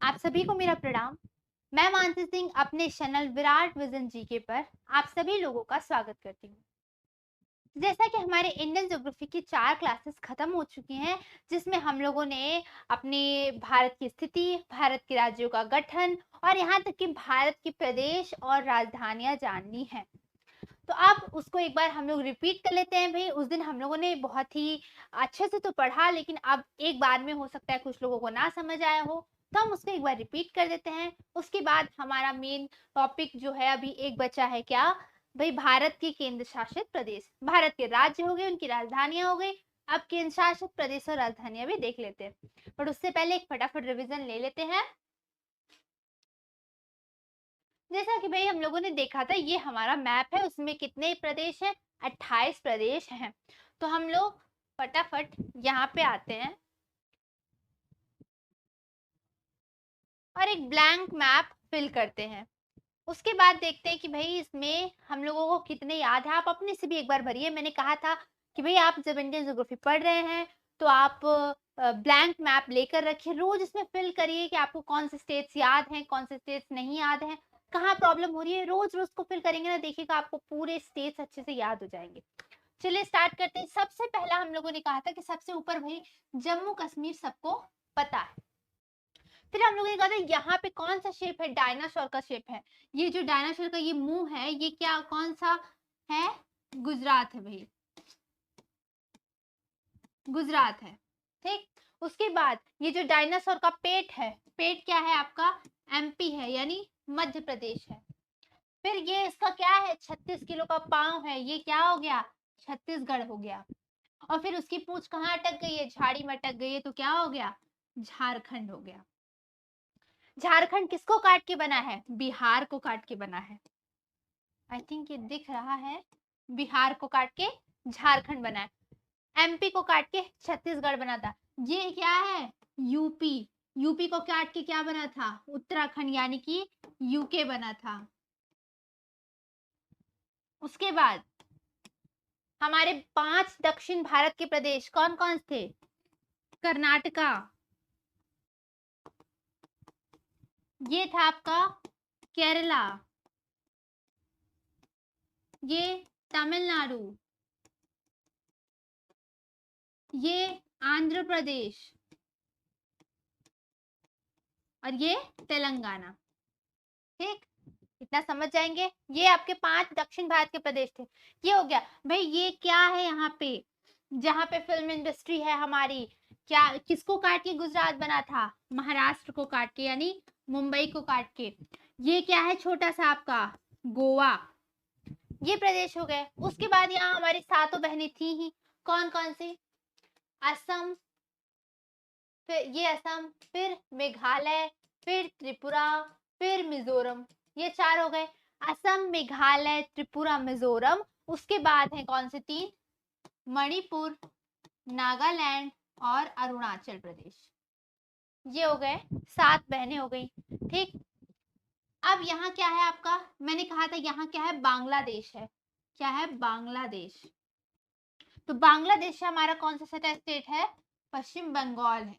आप सभी को मेरा प्रणाम। मैं मानसी सिंह अपने चैनल विराट विजन जीके पर आप सभी लोगों का स्वागत करती हूँ। जैसा कि हमारे इंडियन ज्योग्राफी की 4 क्लासेस खत्म हो चुकी हैं, जिसमें हम लोगों ने अपने भारत की स्थिति, भारत के राज्यों का गठन और यहाँ तक कि भारत के प्रदेश और राजधानियां जाननी है। तो अब उसको एक बार हम लोग रिपीट कर लेते हैं भाई। उस दिन हम लोगों ने बहुत ही अच्छे से तो पढ़ा, लेकिन अब एक बार में हो सकता है कुछ लोगों को ना समझ आया हो, तो हम उसको एक बार रिपीट कर देते हैं। उसके बाद हमारा मेन टॉपिक जो है अभी एक बचा है, क्या भाई? भारत के केंद्र शासित प्रदेश। भारत के राज्य हो गए, उनकी राजधानियां हो गई। अब केंद्र शासित प्रदेश और राजधानियां भी देख लेते हैं, पर उससे पहले एक फटाफट रिविजन ले लेते हैं। जैसा कि भाई हम लोगों ने देखा था, ये हमारा मैप है, उसमें कितने प्रदेश हैं? 28 प्रदेश हैं। तो हम लोग फटाफट यहाँ पे आते हैं और एक ब्लैंक मैप फिल करते हैं। उसके बाद देखते हैं कि भाई इसमें हम लोगों को कितने याद है। आप अपने से भी एक बार भरिए। मैंने कहा था कि भाई आप जब इंडियन ज्योग्राफी पढ़ रहे हैं तो आप ब्लैंक मैप लेकर रखिए, रोज इसमें फिल करिए कि आपको कौन से स्टेट्स याद हैं, कौन से स्टेट्स नहीं याद हैं, कहाँ प्रॉब्लम हो रही है। रोज रोज को फिल करेंगे ना, देखिएगा आपको पूरे स्टेट्स अच्छे से याद हो जाएंगे। चलिए स्टार्ट करते हैं। सबसे पहला हम लोगों ने कहा था कि सबसे ऊपर भाई जम्मू कश्मीर सबको पता है। फिर हम लोगों ने कहा था यहाँ पे कौन सा शेप है? डायनासोर का शेप है। ये जो डायनासोर का ये मुंह है, ये क्या कौन सा है? गुजरात है भाई, गुजरात है। ठीक। उसके बाद ये जो डायनासोर का पेट है, पेट क्या है आपका? एमपी है, यानी मध्य प्रदेश है। फिर ये इसका क्या है? 36 किलो का पांव है, ये क्या हो गया? छत्तीसगढ़ हो गया। और फिर उसकी पूंछ कहाँ अटक गई है? झाड़ी में अटक गई है, तो क्या हो गया? झारखंड हो गया। झारखंड किसको काट के बना है? बिहार को काट के बना है। आई थिंक ये दिख रहा है। बिहार को काट के झारखंड बना है। एमपी को काट के छत्तीसगढ़ बना था। ये क्या है? यूपी। यूपी को काट के क्या बना था? उत्तराखंड, यानी कि यूके बना था। उसके बाद हमारे 5 दक्षिण भारत के प्रदेश कौन कौन थे? कर्नाटका, ये था आपका केरला, ये तमिलनाडु, ये आंध्र प्रदेश और ये तेलंगाना। ठीक, इतना समझ जाएंगे। ये आपके 5 दक्षिण भारत के प्रदेश थे। ये हो गया भाई। ये क्या है यहाँ पे? जहाँ पे फिल्म इंडस्ट्री है हमारी, क्या किसको काट के गुजरात बना था? महाराष्ट्र को काट के, यानी मुंबई को काट के। ये क्या है छोटा सा आपका? गोवा। ये प्रदेश हो गए। उसके बाद यहाँ हमारी 7 बहनें थी ही, कौन कौन सी? असम, फिर ये असम, फिर मेघालय, फिर त्रिपुरा, फिर मिजोरम। ये 4 हो गए। असम, मेघालय, त्रिपुरा, मिजोरम। उसके बाद है कौन से 3? मणिपुर, नागालैंड और अरुणाचल प्रदेश। ये हो गए 7 बहनें हो गई। ठीक। अब यहाँ क्या है आपका? मैंने कहा था यहाँ क्या है? बांग्लादेश है। क्या है? बांग्लादेश। तो बांग्लादेश से हमारा कौन सा स्टेट है? पश्चिम बंगाल है।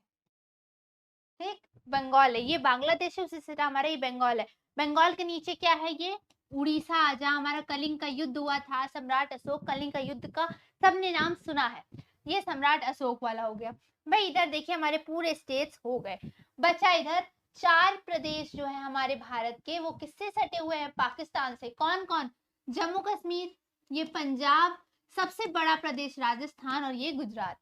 ठीक, बंगाल है। ये बांग्लादेश है, उसी से हमारा ये बंगाल है। बंगाल के नीचे क्या है? ये उड़ीसा, जहां हमारा कलिंग का युद्ध हुआ था। सम्राट अशोक, कलिंग का युद्ध का सबने नाम सुना है। ये सम्राट अशोक वाला हो गया भाई। इधर देखिए हमारे पूरे स्टेट्स हो गए। बचा इधर 4 प्रदेश जो है हमारे भारत के, वो किससे सटे हुए हैं? पाकिस्तान से। कौन कौन? जम्मू कश्मीर, ये पंजाब, सबसे बड़ा प्रदेश राजस्थान और ये गुजरात।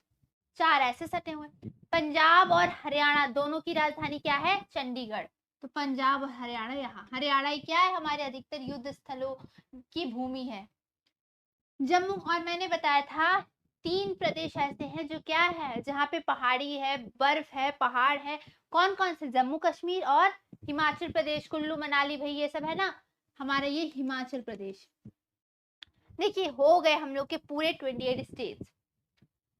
4 ऐसे सटे हुए। पंजाब और हरियाणा दोनों की राजधानी क्या है? चंडीगढ़। तो पंजाब और हरियाणा, यहाँ हरियाणा ही क्या है? हमारे अधिकतर युद्ध स्थलों की भूमि है। जम्मू, और मैंने बताया था 3 प्रदेश ऐसे हैं जो क्या है, जहाँ पे पहाड़ी है, बर्फ है, पहाड़ है। कौन कौन से? जम्मू कश्मीर और हिमाचल प्रदेश। कुल्लू मनाली भाई ये सब है ना, हमारा ये हिमाचल प्रदेश। देखिए हो गए हम लोग के पूरे 28 स्टेट्स।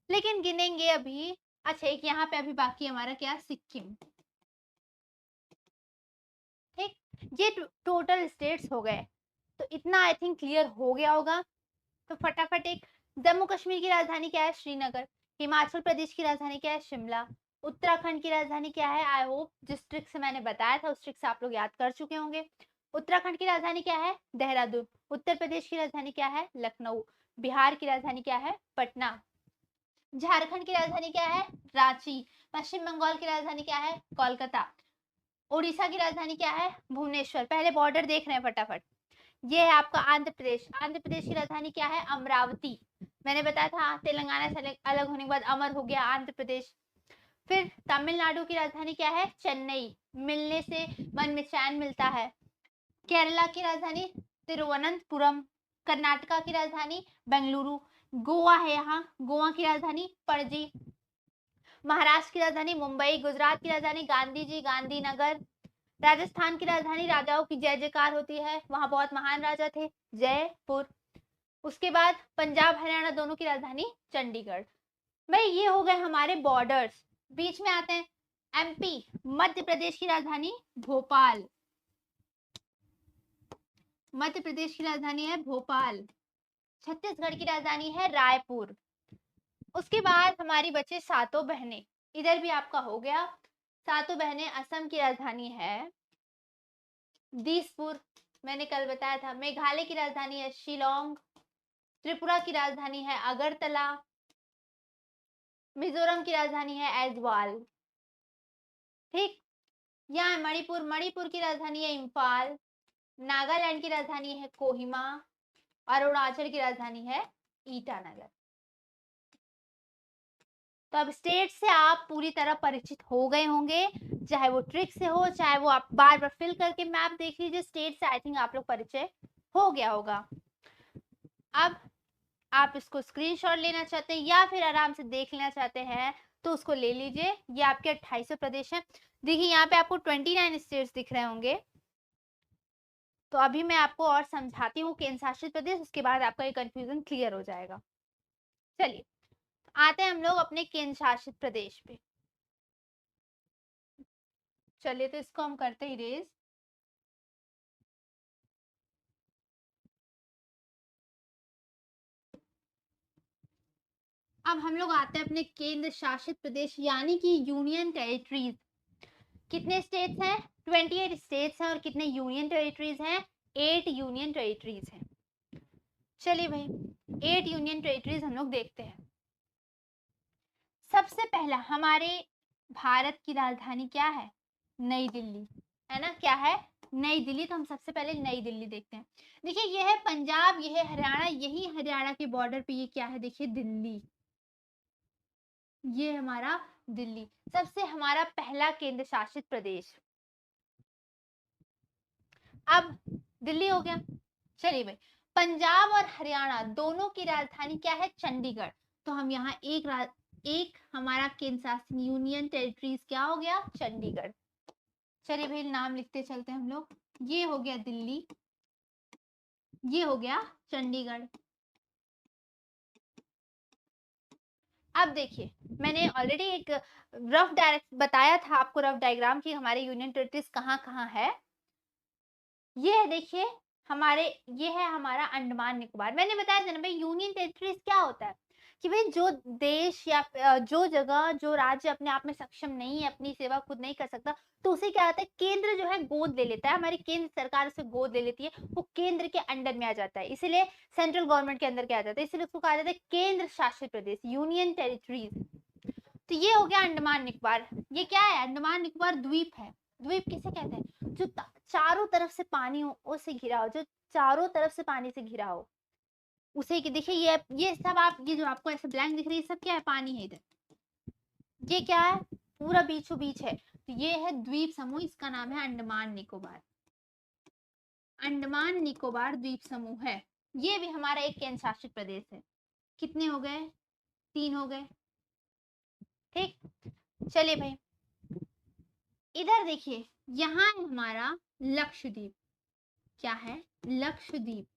लेकिन गिनेंगे अभी। अच्छा, एक यहाँ पे अभी बाकी हमारा क्या? सिक्किम। ठीक, ये टोटल स्टेट्स हो गए। तो इतना आई थिंक क्लियर हो गया होगा। तो फटाफट एक, जम्मू कश्मीर की राजधानी क्या है? श्रीनगर। हिमाचल प्रदेश की राजधानी क्या है? शिमला। उत्तराखंड की राजधानी क्या है? आई होप जिस ट्रिक से मैंने बताया था उस ट्रिक से आप लोग याद कर चुके होंगे। उत्तराखंड की राजधानी क्या है? देहरादून। उत्तर प्रदेश की राजधानी क्या है? लखनऊ। बिहार की राजधानी क्या है? पटना। झारखंड की राजधानी क्या है? रांची। पश्चिम बंगाल की राजधानी क्या है? कोलकाता। उड़ीसा की राजधानी क्या है? भुवनेश्वर। पहले बॉर्डर देख रहे हैं फटाफट। ये है आपका आंध्र प्रदेश। आंध्र प्रदेश की राजधानी क्या है? अमरावती। मैंने बताया था तेलंगाना से अलग होने के बाद अमर हो गया आंध्र प्रदेश। फिर तमिलनाडु की राजधानी क्या है? चेन्नई। मिलने से मन में चैन मिलता है। केरला की राजधानी तिरुवनंतपुरम। कर्नाटका की राजधानी बेंगलुरु। गोवा है यहाँ, गोवा की राजधानी पणजी। महाराष्ट्र की राजधानी मुंबई। गुजरात की राजधानी गांधी जी गांधीनगर। राजस्थान की राजधानी राजाओं की जय जयकार होती है, वहां बहुत महान राजा थे, जयपुर। उसके बाद पंजाब हरियाणा दोनों की राजधानी चंडीगढ़। भाई ये हो गए हमारे बॉर्डर्स। बीच में आते हैं एमपी। मध्य प्रदेश की राजधानी भोपाल। मध्य प्रदेश की राजधानी है भोपाल। छत्तीसगढ़ की राजधानी है रायपुर। उसके बाद हमारी बचे सातों बहनें। इधर भी आपका हो गया सातों बहनें। असम की राजधानी है दिसपुर, मैंने कल बताया था। मेघालय की राजधानी है शिलोंग। त्रिपुरा की राजधानी है अगरतला। मिजोरम की राजधानी है ऐजवाल। ठीक। यहाँ मणिपुर। मणिपुर की राजधानी है इम्फाल। नागालैंड की राजधानी है कोहिमा। और अरुणाचल की राजधानी है ईटानगर। तो अब स्टेट से आप पूरी तरह परिचित हो गए होंगे, चाहे वो ट्रिक से हो चाहे वो आप बार बार फिल करके मैप देख लीजिए। स्टेट से आई थिंक आप लोग परिचय हो गया होगा। अब आप इसको स्क्रीनशॉट लेना चाहते हैं या फिर आराम से देख लेना चाहते हैं तो उसको ले लीजिए। ये आपके 28 प्रदेश हैं। देखिए यहाँ पे आपको 29 स्टेट्स दिख रहे होंगे। तो अभी मैं आपको और समझाती हूँ केंद्र शासित प्रदेश, उसके बाद आपका ये कंफ्यूजन क्लियर हो जाएगा। चलिए आते हैं हम लोग अपने केंद्र शासित प्रदेश पे। चलिए तो इसको हम करते ही रेज। अब हम लोग आते हैं अपने केंद्र शासित प्रदेश यानी कि यूनियन टेरिटरीज। कितने स्टेट्स हैं? 28 स्टेट्स हैं। और कितने यूनियन टेरिटरीज हैं? 8 यूनियन टेरिटरीज हैं। चलिए भाई 8 यूनियन टेरिटरीज हम लोग देखते हैं। सबसे पहला हमारे भारत की राजधानी क्या है? नई दिल्ली, है ना? क्या है? नई दिल्ली। तो हम सबसे पहले नई दिल्ली देखते हैं। देखिए ये है पंजाब, ये है हरियाणा, यही हरियाणा के बॉर्डर पे ये क्या है? देखिए दिल्ली। ये हमारा दिल्ली सबसे हमारा पहला केंद्र शासित प्रदेश। अब दिल्ली हो गया। चलिए भाई पंजाब और हरियाणा दोनों की राजधानी क्या है? चंडीगढ़। तो हम यहाँ एक हमारा केंद्र शासित यूनियन टेरिटरीज क्या हो गया? चंडीगढ़। चलिए भाई नाम लिखते चलते हैं हम लोग। ये हो गया दिल्ली, ये हो गया चंडीगढ़। अब देखिए मैंने ऑलरेडी एक रफ डायरेक्ट बताया था आपको, रफ डायग्राम की हमारे यूनियन टेरिटरीज कहाँ कहाँ है। ये है देखिए हमारे, ये है हमारा अंडमान निकोबार। मैंने बताया था ना भाई यूनियन टेरिटरीज क्या होता है कि भाई जो देश या जो जगह जो राज्य अपने आप में सक्षम नहीं है, अपनी सेवा खुद नहीं कर सकता, तो उसे क्या होता है केंद्र जो है गोद ले लेता है। हमारी केंद्र सरकार उसे गोद ले लेती है, वो केंद्र के अंडर में आ जाता है, इसीलिए सेंट्रल गवर्नमेंट के अंदर क्या आ जाता है, इसलिए उसको कहा जाता है केंद्र शासित प्रदेश, यूनियन टेरिटरीज। तो ये हो गया अंडमान निकोबार। ये क्या है? अंडमान निकोबार द्वीप है। द्वीप किसे कहते हैं? जो चारों तरफ से पानी हो से घिरा हो, जो चारों तरफ से पानी से घिरा हो उसे की। देखिए ये सब आप, ये जो आपको ऐसे ब्लैंक दिख रही है सब क्या है? पानी है इधर। ये क्या है? पूरा बीचों बीच है। तो ये है द्वीप समूह, इसका नाम है अंडमान निकोबार। अंडमान निकोबार द्वीप समूह है। ये भी हमारा एक केंद्र शासित प्रदेश है। कितने हो गए? 3 हो गए। ठीक। चलिए भाई इधर देखिए यहाँ है हमारा लक्षद्वीप। क्या है? लक्षद्वीप।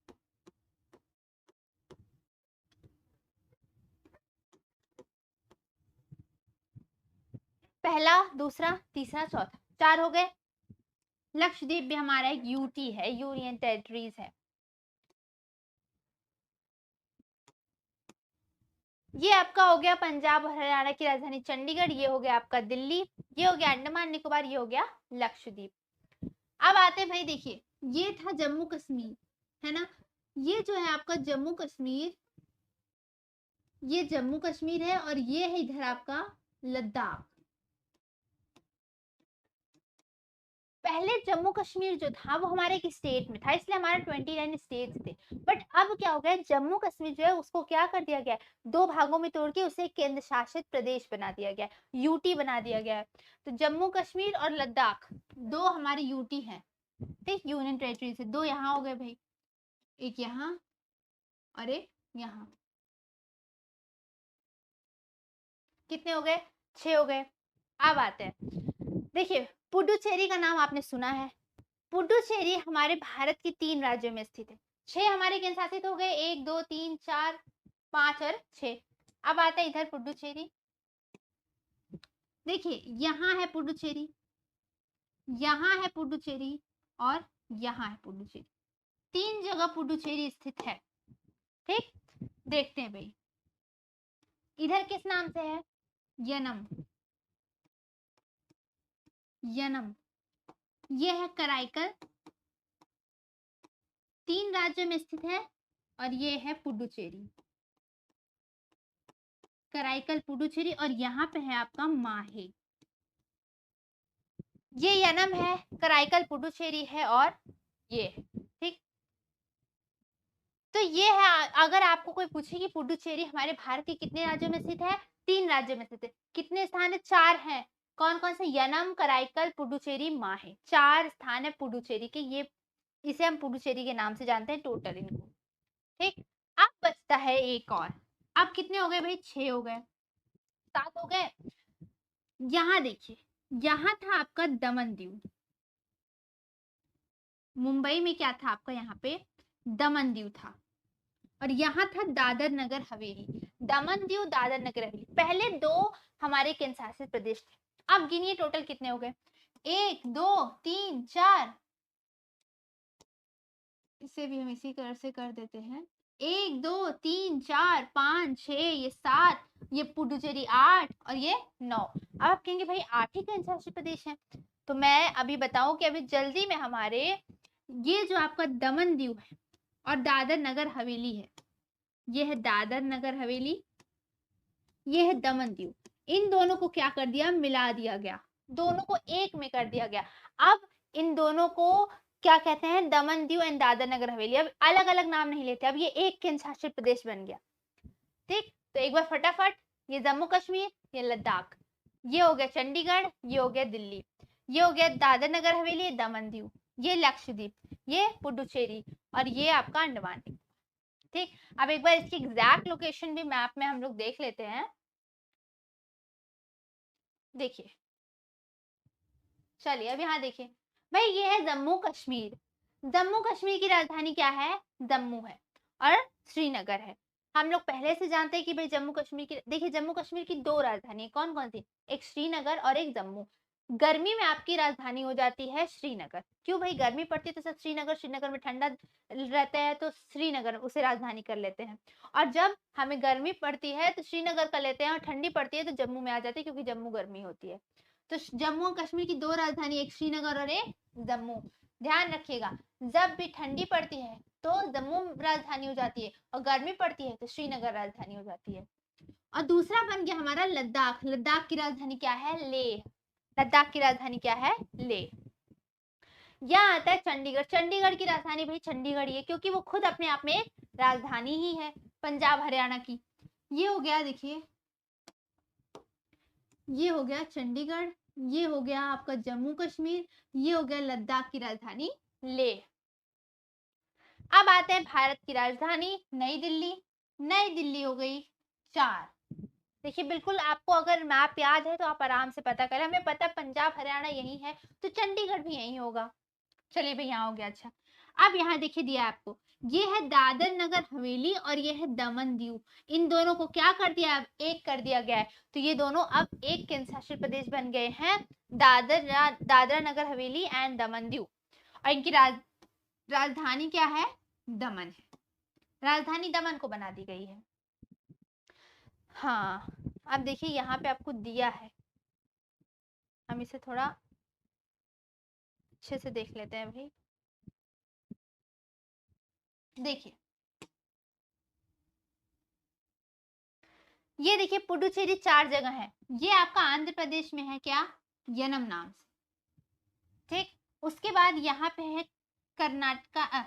पहला, दूसरा, तीसरा, चौथा, 4 हो गए। लक्षद्वीप भी हमारा एक यूटी है, यूनियन टेरिटरीज है। ये आपका हो गया पंजाब और हरियाणा की राजधानी चंडीगढ़, ये हो गया आपका दिल्ली, ये हो गया अंडमान निकोबार, ये हो गया लक्षद्वीप। अब आते हैं भाई, देखिए ये था जम्मू कश्मीर, है ना, ये जो है आपका जम्मू कश्मीर, ये जम्मू कश्मीर है, और ये है इधर आपका लद्दाख। पहले जम्मू कश्मीर जो था वो हमारे एक स्टेट में था, इसलिए हमारे 29 स्टेट्स थे। बट अब क्या हो गया, जम्मू कश्मीर जो है उसको क्या कर दिया गया, दो भागों में तोड़ के उसे केंद्र शासित प्रदेश बना दिया गया, यूटी बना दिया गया। तो जम्मू कश्मीर और लद्दाख दो हमारे यूटी हैं, ठीक, यूनियन टेरिटरी से। दो यहाँ हो गए भाई, एक यहाँ और एक यहाँ। कितने हो गए, 6 हो गए। अब आते हैं, देखिए पुडुचेरी का नाम आपने सुना है। पुडुचेरी हमारे भारत के 3 राज्यों में स्थित है। 6 हमारे केंद्र शासित हो गए, 1 2 3 4 5 और 6। अब आता है इधर पुडुचेरी। देखिए यहाँ है पुडुचेरी, यहाँ है पुडुचेरी, और यहाँ है पुडुचेरी। 3 जगह पुडुचेरी स्थित है, ठीक। देखते हैं भाई, इधर किस नाम से है, यनम, यनम। ये है कराईकल, 3 राज्यों में स्थित है, और ये है पुडुचेरी, कराईकल पुडुचेरी, और यहाँ पे है आपका माहे। ये यनम है, कराईकल पुडुचेरी है, और ये, ठीक। तो ये है, अगर आपको कोई पूछे कि पुडुचेरी हमारे भारत के कितने राज्यों में स्थित है, 3 राज्यों में स्थित है। कितने स्थान है, 4 हैं। कौन कौन से, यनम, कराईकल, पुडुचेरी, माहे, 4 स्थान है पुडुचेरी के। ये इसे हम पुडुचेरी के नाम से जानते हैं टोटल इनको, ठीक। अब बचता है एक और। अब कितने हो गए भाई, 6 हो गए, 7 हो गए। यहाँ देखिए, यहाँ था आपका दमन दीव। मुंबई में क्या था आपका, यहाँ पे दमन दीव था, और यहाँ था दादर नगर हवेली। दमन दीव, दादर नगर हवेली, पहले 2 हमारे केंद्र शासित प्रदेश थे। अब गिनिए टोटल कितने हो गए, 1 2 3 4, इसे भी हम इसी तरह से कर देते हैं, 1 2 3 4 5 6, ये 7, ये पुडुचेरी 8, और ये 9। अब आप कहेंगे भाई 8 ही केंद्र शासित प्रदेश हैं, तो मैं अभी बताऊं कि अभी जल्दी में हमारे ये जो आपका दमन दीव है और दादर नगर हवेली है, ये है दादर नगर हवेली, ये है दमन दीव, इन दोनों को क्या कर दिया, मिला दिया गया, दोनों को एक में कर दिया गया। अब इन दोनों को क्या कहते हैं, दमन दीव एंड दादर नगर हवेली। अब अलग अलग नाम नहीं लेते, अब ये एक केंद्र शासित प्रदेश बन गया, ठीक। तो एक बार फटाफट, ये जम्मू कश्मीर, ये लद्दाख, ये हो गया चंडीगढ़, ये हो गया दिल्ली, ये हो गया दादर नगर हवेली, दमन दीव, ये लक्षद्वीप, ये पुडुचेरी, और ये आपका अंडमान, ठीक। अब एक बार इसकी एग्जैक्ट लोकेशन भी मैप में हम लोग देख लेते हैं। देखिए, चलिए अब यहाँ देखिए भाई, ये है जम्मू कश्मीर। जम्मू कश्मीर की राजधानी क्या है, जम्मू है, और श्रीनगर है। हम लोग पहले से जानते हैं कि भाई जम्मू कश्मीर की, देखिए जम्मू कश्मीर की 2 राजधानी है, कौन कौन सी, एक श्रीनगर और एक जम्मू। गर्मी में आपकी राजधानी हो जाती है श्रीनगर, क्यों भाई, गर्मी पड़ती है तो सब श्रीनगर, श्रीनगर में ठंडा रहता है तो श्रीनगर उसे राजधानी कर लेते हैं। और जब हमें गर्मी पड़ती है तो श्रीनगर कर लेते हैं, और ठंडी पड़ती है तो जम्मू में आ जाती है, क्योंकि जम्मू गर्मी होती है। तो जम्मू और कश्मीर की 2 राजधानी, एक श्रीनगर और एक जम्मू। ध्यान रखिएगा, जब भी ठंडी पड़ती है तो जम्मू राजधानी हो जाती है, और गर्मी पड़ती है तो श्रीनगर राजधानी हो जाती है। और दूसरा बन गया हमारा लद्दाख। लद्दाख की राजधानी क्या है, लेह। लद्दाख की राजधानी क्या है, लेह। यहाँ आता है चंडीगढ़। चंडीगढ़ की राजधानी भाई चंडीगढ़ ही है, क्योंकि वो खुद अपने आप में एक राजधानी ही है पंजाब हरियाणा की। ये हो गया, देखिए ये हो गया चंडीगढ़, ये हो गया आपका जम्मू कश्मीर, ये हो गया लद्दाख की राजधानी लेह। अब आते हैं भारत की राजधानी नई दिल्ली। नई दिल्ली हो गई 4। देखिए बिल्कुल, आपको अगर मैप याद है तो आप आराम से पता करें, हमें पता पंजाब हरियाणा यही है तो चंडीगढ़ भी यही होगा। चलिए भाई, यहाँ हो गया। अच्छा, अब यहाँ देखिए दिया है आपको, ये है दादर नगर हवेली और ये है दमन दीव। इन दोनों को क्या कर दिया, अब एक कर दिया गया है, तो ये दोनों अब एक केंद्र शासित प्रदेश बन गए हैं, दादर नगर हवेली एंड दमन दीव। और इनकी राजधानी क्या है, दमन है, राजधानी दमन को बना दी गई है। हाँ, अब देखिए यहाँ पे आपको दिया है, हम इसे थोड़ा अच्छे से देख लेते हैं भाई। देखिए ये देखिए पुडुचेरी 4 जगह है, ये आपका आंध्र प्रदेश में है क्या, यनम नाम से। ठीक, उसके बाद यहाँ पे है कर्नाटका,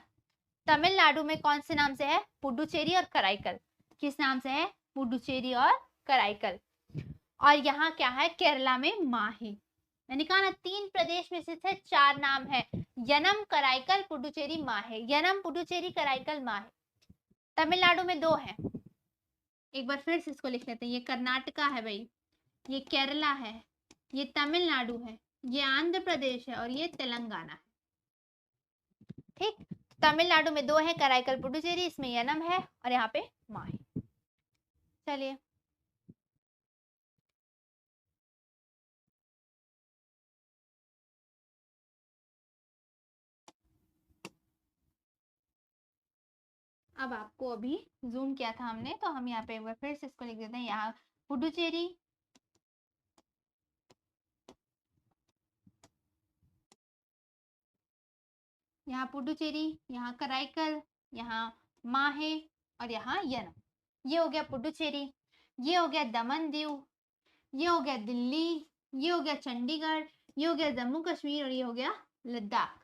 तमिलनाडु में कौन से नाम से है, पुडुचेरी और कराईकल। किस नाम से है, पुडुचेरी और कराईकल। और यहाँ क्या है, केरला में माही। मैंने कहा ना 3 प्रदेश में से 4 नाम है, यनम, कराईकल, पुडुचेरी, माहे। यनम, पुडुचेरी, कराईकल, माहे। तमिलनाडु में 2 है, एक बार फिर से इसको लिख लेते हैं। ये कर्नाटका है भाई, ये केरला है, ये तमिलनाडु है, ये आंध्र प्रदेश है और ये तेलंगाना है। ठीक, तमिलनाडु में 2 है, कराईकल, पुडुचेरी, इसमें यनम है और यहाँ पे माही। चलिए अब आपको अभी जूम किया था हमने, तो हम यहाँ पे एक बार फिर से इसको लिख देते हैं। यहाँ पुडुचेरी, यहाँ पुडुचेरी, यहाँ कराईकल, यहाँ माहे और यहाँ यनम। ये हो गया पुडुचेरी, ये हो गया दमन दीव, ये हो गया दिल्ली, ये हो गया चंडीगढ़, ये हो गया जम्मू कश्मीर और ये हो गया लद्दाख।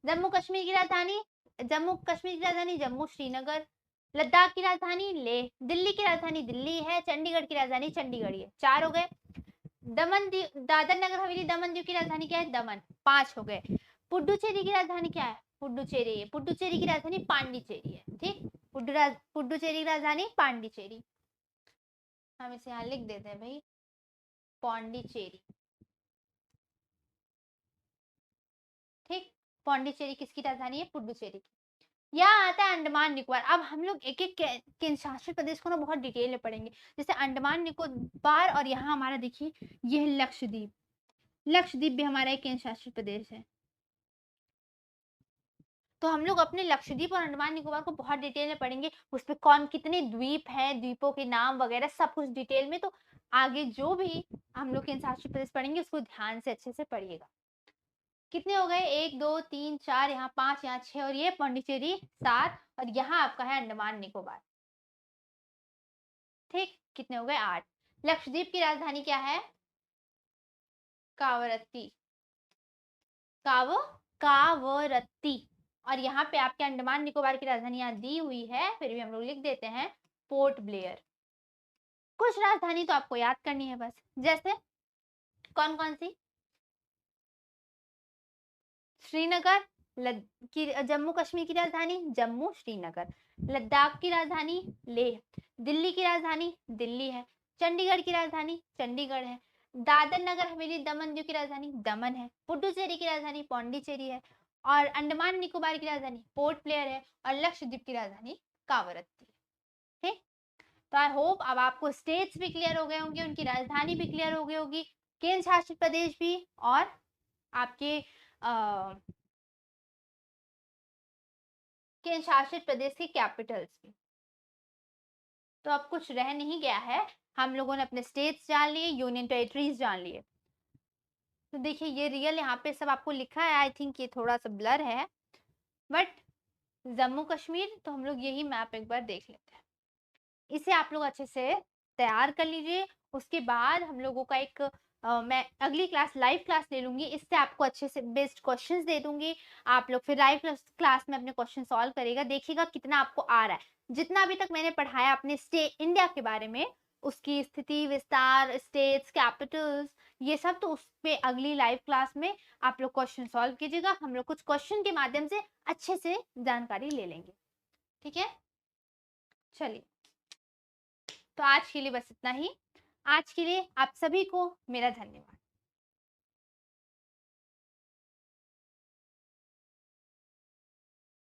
जम्मू कश्मीर की राजधानी, जम्मू कश्मीर की राजधानी जम्मू श्रीनगर, लद्दाख की राजधानी लेह, दिल्ली की राजधानी दिल्ली है, चंडीगढ़ की राजधानी चंडीगढ़ है। 4 हो गए। दमन दीव, दादर नगर हवेली दमन दीव की राजधानी क्या है, दमन। 5 हो गए। पुडुचेरी की राजधानी क्या है, पुडुचेरी है। पुडुचेरी की राजधानी पांडिचेरी है। ठीक, पुडुचेरी की राजधानी पांडिचेरी, हम इसे यहाँ लिख देते हैं भाई, पांडिचेरी। ठीक, पांडिचेरी किसकी राजधानी है, पुडुचेरी की। यहाँ आता है अंडमान निकोबार। अब हम लोग एक एक केंद्र शासित प्रदेश को ना बहुत डिटेल में पढ़ेंगे। जैसे अंडमान निकोबार और यहाँ हमारा देखिए ये है लक्षद्वीप। लक्षद्वीप भी हमारा एक केंद्र शासित प्रदेश है। तो हम लोग अपने लक्षद्वीप और अंडमान निकोबार को बहुत डिटेल में पढ़ेंगे, उस पर कौन कितने द्वीप हैं, द्वीपों के नाम वगैरह सब कुछ डिटेल में। तो आगे जो भी हम लोग केंद्र शासित प्रदेश पढ़ेंगे उसको ध्यान से अच्छे से पढ़िएगा। कितने हो गए, 1 2 3 4, यहाँ 5, यहाँ 6 और ये पांडिचेरी 7 और यहाँ आपका है अंडमान निकोबार। ठीक, कितने हो गए, 8। लक्षद्वीप की राजधानी क्या है, कावरत्ती, कावरत्ती। और यहाँ पे आपके अंडमान निकोबार की राजधानी यहाँ दी हुई है, फिर भी हम लोग लिख देते हैं पोर्ट ब्लेयर। कुछ राजधानी तो आपको याद करनी है बस, जैसे कौन कौन सी, श्रीनगर, जम्मू कश्मीर की राजधानी जम्मू श्रीनगर, लद्दाख की राजधानी लेह, दिल्ली की राजधानी दिल्ली है, चंडीगढ़ की राजधानी चंडीगढ़ है, दादर नगर हवेली दमन दीव की राजधानी दमन है, पुडुचेरी की राजधानी पौंडीचेरी है और अंडमान निकोबार की राजधानी पोर्ट ब्लेयर है और लक्षद्वीप की राजधानी कावरत्ती। ठीक, तो आई होप अब आपको स्टेट्स भी क्लियर हो गए होंगे, उनकी राजधानी भी क्लियर हो गई होगी, केंद्र शासित प्रदेश भी और आपके केंद्र शासित प्रदेश की कैपिटल्स भी। तो अब कुछ रह नहीं गया है, हम लोगों ने अपने स्टेट्स जान लिए, यूनियन टेरिटरीज जान लिए। तो देखिए ये रियल यहाँ पे सब आपको लिखा है, आई थिंक ये थोड़ा सा ब्लर है, बट जम्मू कश्मीर तो हम लोग यही मैप एक बार देख लेते हैं। इसे आप लोग अच्छे से तैयार कर लीजिए। उसके बाद हम लोगों का एक मैं अगली क्लास लाइव क्लास ले लूंगी, इससे आपको अच्छे से बेस्ड क्वेश्चंस दे दूंगी। आप लोग फिर लाइव क्लास में अपने क्वेश्चन सॉल्व करेगा, देखिएगा कितना आपको आ रहा है। जितना अभी तक मैंने पढ़ाया अपने इंडिया के बारे में, उसकी स्थिति विस्तार, स्टेट्स, कैपिटल्स, ये सब, तो उस पे अगली लाइव क्लास में आप लोग क्वेश्चन सॉल्व कीजिएगा। हम लोग कुछ क्वेश्चन के माध्यम से अच्छे से जानकारी ले लेंगे। ठीक है, चलिए, तो आज के लिए बस इतना ही। आज के लिए आप सभी को मेरा धन्यवाद।